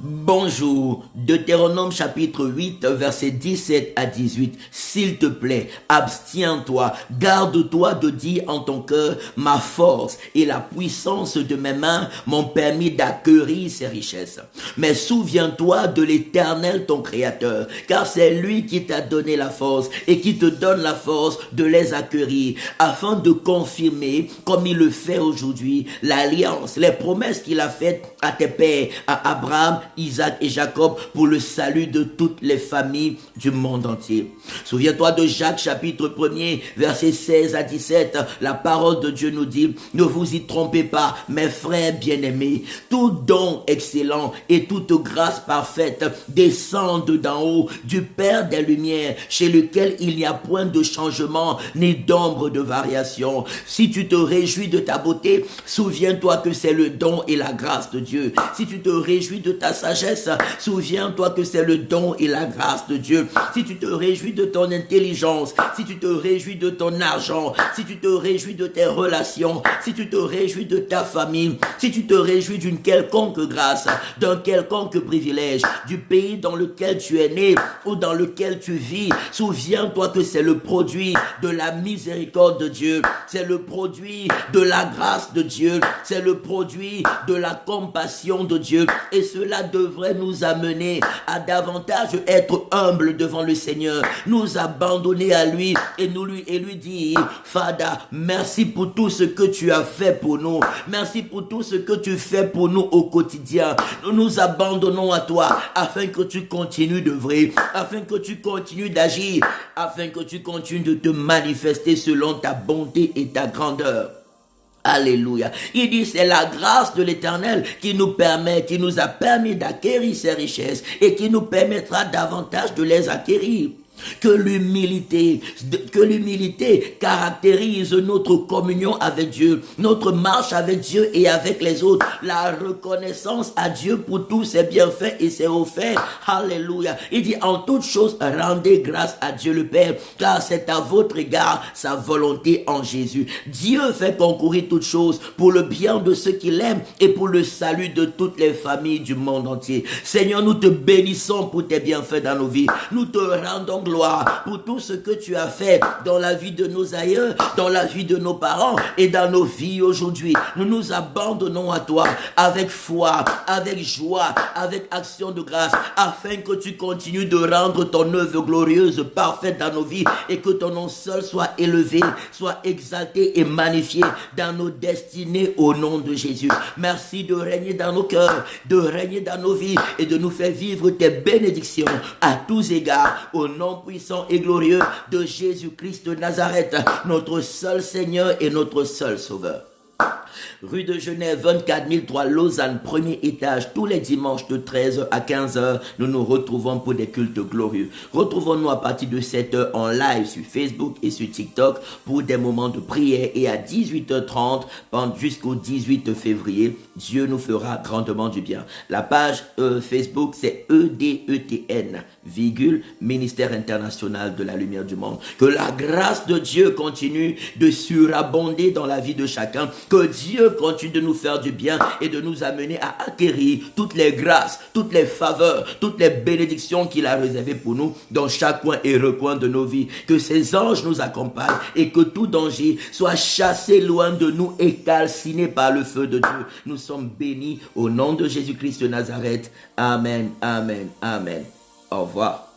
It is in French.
Bonjour, Deutéronome chapitre 8, versets 17 à 18. S'il te plaît, abstiens-toi, garde-toi de dire en ton cœur, ma force et la puissance de mes mains m'ont permis d'acquérir ces richesses. Mais souviens-toi de l'Éternel ton Créateur, car c'est lui qui t'a donné la force et qui te donne la force de les acquérir, afin de confirmer, comme il le fait aujourd'hui, l'alliance, les promesses qu'il a faites à tes pères, à Abraham, Isaac et Jacob, pour le salut de toutes les familles du monde entier. Souviens-toi de Jacques chapitre 1er, versets 16 à 17. La parole de Dieu nous dit, ne vous y trompez pas, mes frères bien-aimés, tout don excellent et toute grâce parfaite descendent d'en haut du Père des Lumières, chez lequel il n'y a point de changement ni d'ombre de variation. Si tu te réjouis de ta beauté, souviens-toi que c'est le don et la grâce de Dieu. Si tu te réjouis de ta sagesse, souviens-toi que c'est le don et la grâce de Dieu. Si tu te réjouis de ton intelligence, si tu te réjouis de ton argent, si tu te réjouis de tes relations, si tu te réjouis de ta famille, si tu te réjouis d'une quelconque grâce, d'un quelconque privilège, du pays dans lequel tu es né ou dans lequel tu vis, souviens-toi que c'est le produit de la miséricorde de Dieu, c'est le produit de la grâce de Dieu, c'est le produit de la compassion de Dieu, et cela devrait nous amener à davantage être humbles devant le Seigneur, nous abandonner à lui et lui dire, Fada, merci pour tout ce que tu as fait pour nous, merci pour tout ce que tu fais pour nous au quotidien. Nous nous abandonnons à toi afin que tu continues d'œuvrer, afin que tu continues d'agir, afin que tu continues de te manifester selon ta bonté et ta grandeur. Alléluia. Il dit, c'est la grâce de l'Éternel qui nous a permis d'acquérir ces richesses et qui nous permettra davantage de les acquérir. Que l'humilité caractérise notre communion avec Dieu, notre marche avec Dieu et avec les autres, la reconnaissance à Dieu pour tous ses bienfaits et ses offerts. Alléluia. Il dit, en toutes choses, rendez grâce à Dieu le Père, car c'est à votre égard sa volonté en Jésus. Dieu fait concourir toutes choses pour le bien de ceux qui l'aiment et pour le salut de toutes les familles du monde entier. Seigneur, nous te bénissons pour tes bienfaits dans nos vies. Nous te rendons gloire pour tout ce que tu as fait dans la vie de nos aïeux, dans la vie de nos parents et dans nos vies aujourd'hui. Nous nous abandonnons à toi avec foi, avec joie, avec action de grâce, afin que tu continues de rendre ton œuvre glorieuse, parfaite dans nos vies, et que ton nom seul soit élevé, soit exalté et magnifié dans nos destinées au nom de Jésus. Merci de régner dans nos cœurs, de régner dans nos vies et de nous faire vivre tes bénédictions à tous égards, au nom puissant et glorieux de Jésus-Christ de Nazareth, notre seul Seigneur et notre seul Sauveur. Rue de Genève, 24 003, Lausanne, premier étage, tous les dimanches de 13h à 15h, nous nous retrouvons pour des cultes glorieux. Retrouvons-nous à partir de 7h en live sur Facebook et sur TikTok pour des moments de prière, et à 18h30 jusqu'au 18 février, Dieu nous fera grandement du bien. La page Facebook, c'est EDETN, Ministère International de la Lumière du Monde. Que la grâce de Dieu continue de surabonder dans la vie de chacun. Que Dieu continue de nous faire du bien et de nous amener à acquérir toutes les grâces, toutes les faveurs, toutes les bénédictions qu'il a réservées pour nous dans chaque coin et recoin de nos vies. Que ses anges nous accompagnent et que tout danger soit chassé loin de nous et calciné par le feu de Dieu. Nous sommes bénis au nom de Jésus-Christ de Nazareth. Amen, amen, amen. Au revoir.